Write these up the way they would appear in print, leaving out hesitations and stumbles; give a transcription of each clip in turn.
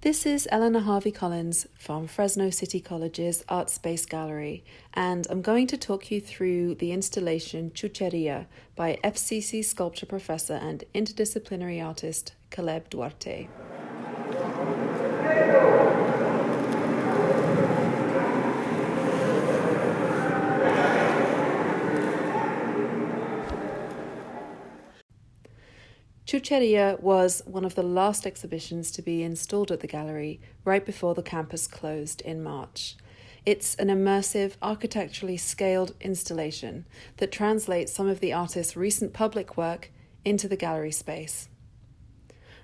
This is Elena Harvey Collins from Fresno City College's Art Space Gallery, and I'm going to talk you through the installation Chuchería by FCC sculpture professor and interdisciplinary artist Caleb Duarte. Chuchería was one of the last exhibitions to be installed at the gallery right before the campus closed in March. It's an immersive, architecturally scaled installation that translates some of the artist's recent public work into the gallery space.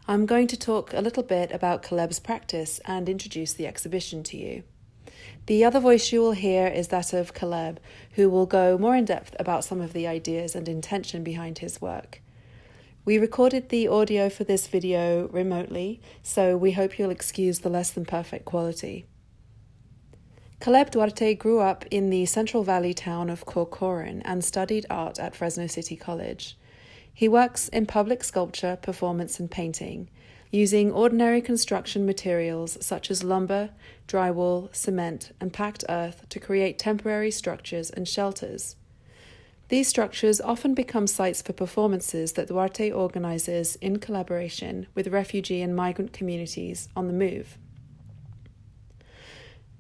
I'm going to talk a little bit about Caleb's practice and introduce the exhibition to you. The other voice you will hear is that of Caleb, who will go more in depth about some of the ideas and intention behind his work. We recorded the audio for this video remotely, so we hope you'll excuse the less than perfect quality. Caleb Duarte grew up in the Central Valley town of Corcoran and studied art at Fresno City College. He works in public sculpture, performance, and painting, using ordinary construction materials such as lumber, drywall, cement, and packed earth to create temporary structures and shelters. These structures often become sites for performances that Duarte organizes in collaboration with refugee and migrant communities on the move.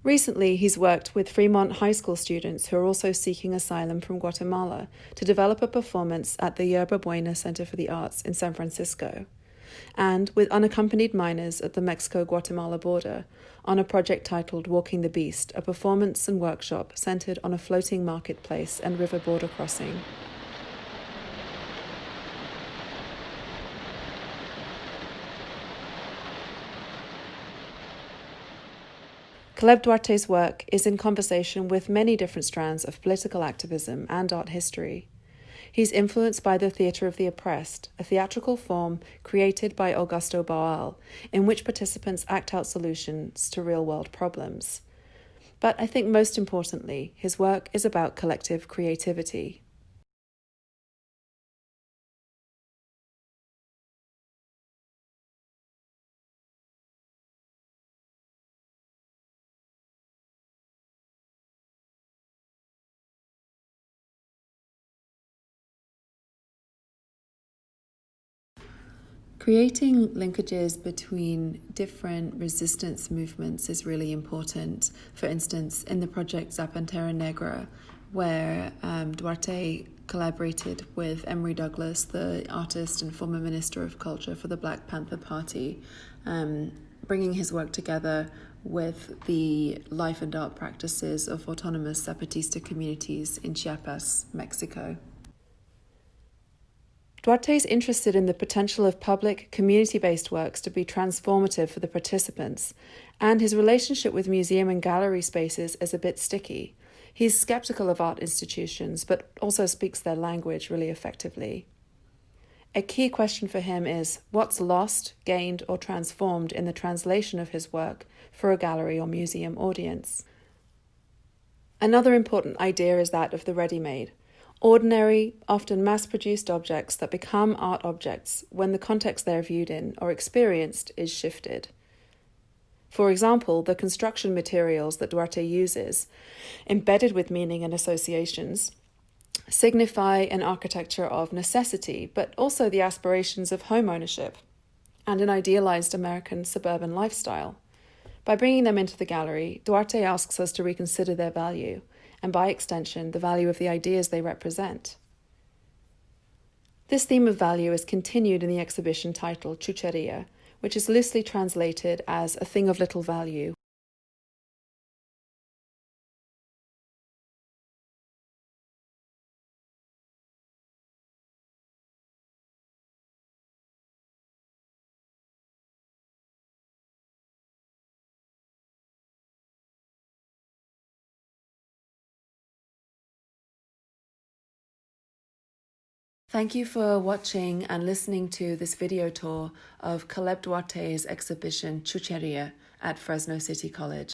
Recently, he's worked with Fremont High School students who are also seeking asylum from Guatemala to develop a performance at the Yerba Buena Center for the Arts in San Francisco, and with unaccompanied minors at the Mexico-Guatemala border on a project titled Walking the Beast, a performance and workshop centered on a floating marketplace and river border crossing. Caleb Duarte's work is in conversation with many different strands of political activism and art history. He's influenced by the Theatre of the Oppressed, a theatrical form created by Augusto Boal, in which participants act out solutions to real-world problems. But I think most importantly, his work is about collective creativity. Creating linkages between different resistance movements is really important. For instance, in the project Zapatera Negra, where Duarte collaborated with Emory Douglas, the artist and former Minister of Culture for the Black Panther Party, bringing his work together with the life and art practices of autonomous Zapatista communities in Chiapas, Mexico. Duarte is interested in the potential of public, community-based works to be transformative for the participants, and his relationship with museum and gallery spaces is a bit sticky. He's skeptical of art institutions, but also speaks their language really effectively. A key question for him is what's lost, gained, or transformed in the translation of his work for a gallery or museum audience. Another important idea is that of the ready-made. Ordinary, often mass-produced objects that become art objects when the context they're viewed in or experienced is shifted. For example, the construction materials that Duarte uses, embedded with meaning and associations, signify an architecture of necessity, but also the aspirations of home ownership and an idealized American suburban lifestyle. By bringing them into the gallery, Duarte asks us to reconsider their value, and by extension, the value of the ideas they represent. This theme of value is continued in the exhibition titled Chuchería, which is loosely translated as a thing of little value. Thank you for watching and listening to this video tour of Caleb Duarte's exhibition Chuchería at Fresno City College.